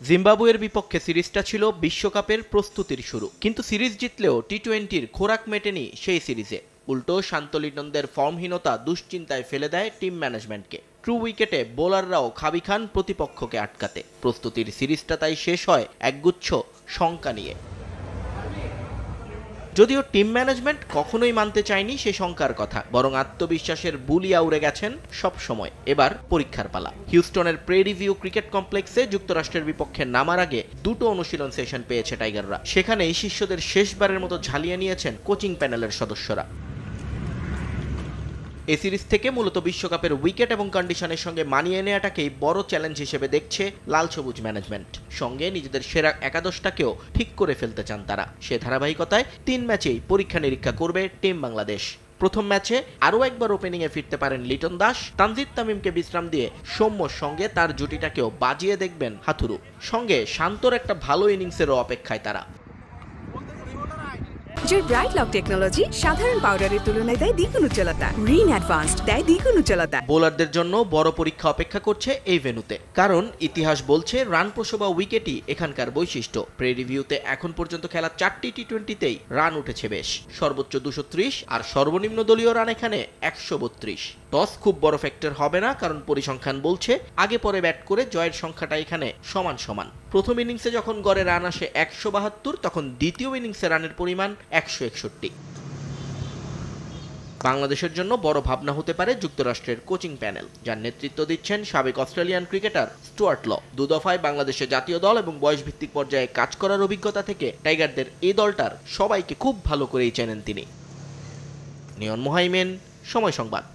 জিম্বাবুয়ের বিপক্ষে সিরিজটা ছিল বিশ্বকাপের প্রস্তুতির শুরু, কিন্তু সিরিজ জিতলেও টি-20-র খোরাক মেটেনি সেই সিরিজে। উল্টো শান্তলিনন্দের ফর্মহীনতা দুশ্চিন্তায় ফেলে দেয় টিম ম্যানেজমেন্টকে। ট্রু উইকেটে বোলাররাও খাবি খান প্রতিপক্ষকে আটকাতে। প্রস্তুতির সিরিজটা তাই শেষ হয় একগুচ্ছ শঙ্কা নিয়ে। যদিও টিম ম্যানেজমেন্ট কখনোই মানতে চায়নি সে শঙ্কার কথা, বরং আত্মবিশ্বাসের বুলিয়া উড়ে গেছেন সব সময়। এবার পরীক্ষার পালা। হিউস্টনের প্রে রিভিউ ক্রিকেট কমপ্লেক্সে যুক্তরাষ্ট্রের বিপক্ষে নামার আগে দুটো অনুশীলন সেশন পেয়েছে টাইগাররা। সেখানেই শিষ্যদের শেষবারের মতো ঝালিয়ে নিয়েছেন কোচিং প্যানেলের সদস্যরা। এ সিরিজ থেকে মূলত বিশ্বকাপের উইকেট এবং কন্ডিশনের সঙ্গে মানিয়ে নেওয়াটাকেই বড় চ্যালেঞ্জ হিসেবে দেখছে লাল সবুজ ম্যানেজমেন্ট। সঙ্গে নিজেদের সেরা একাদশটাকেও ঠিক করে ফেলতে চান তারা। সে ধারাবাহিকতায় 3 ম্যাচেই পরীক্ষা নিরীক্ষা করবে টিম বাংলাদেশ। প্রথম ম্যাচে আরও একবার ওপেনিংয়ে ফিরতে পারেন লিটন দাস। তানজিদ তামিমকে বিশ্রাম দিয়ে সৌম্যর সঙ্গে তার জুটিটাকেও বাজিয়ে দেখবেন হাথুরু। সঙ্গে শান্তর একটা ভালো ইনিংসেরও অপেক্ষায় তারা। জয় ব্রাইট লক টেকনোলজি সাধারণ পাউডারের তুলনায় দেয় দ্বিগুণ উজ্জ্বলতা। রিন অ্যাডভান্সড দেয় দ্বিগুণ উজ্জ্বলতা। বোলারদের জন্য বড় পরীক্ষা অপেক্ষা করছে এই ভেন্যুতে, কারণ ইতিহাস বলছে রান প্রসবা উইকেটই এখানকার বৈশিষ্ট্য। প্রে রিভিউতে এখন পর্যন্ত খেলা 4টি টি-20তেই রান উঠেছে বেশ, সর্বোচ্চ 230 আর সর্বনিম্ন দলীয় রান এখানে 132। টস খুব বড় ফ্যাক্টর হবে না, কারণ পরিসংখ্যান বলছে আগে পরে ব্যাট করে জয়ের সংখ্যাটা এখানে সমান সমান। প্রথম ইনিংসে যখন গড়ে রান আসে 172, তখন দ্বিতীয় ইনিংসে রানের পরিমাণ 161। বাংলাদেশের জন্য বড় ভাবনা হতে পারে যুক্তরাষ্ট্রের কোচিং প্যানেল, যার নেতৃত্ব দিচ্ছেন সাবেক অস্ট্রেলিয়ান ক্রিকেটার স্টুয়ার্ট ল। 2 দফায় বাংলাদেশের জাতীয় দল এবং বয়সভিত্তিক পর্যায়ে কাজ করার অভিজ্ঞতা থেকে টাইগারদের এই দলটার সবাইকে খুব ভালো করেই চেনেন তিনি। নিয়ন মোহাইমেন, সময় সংবাদ।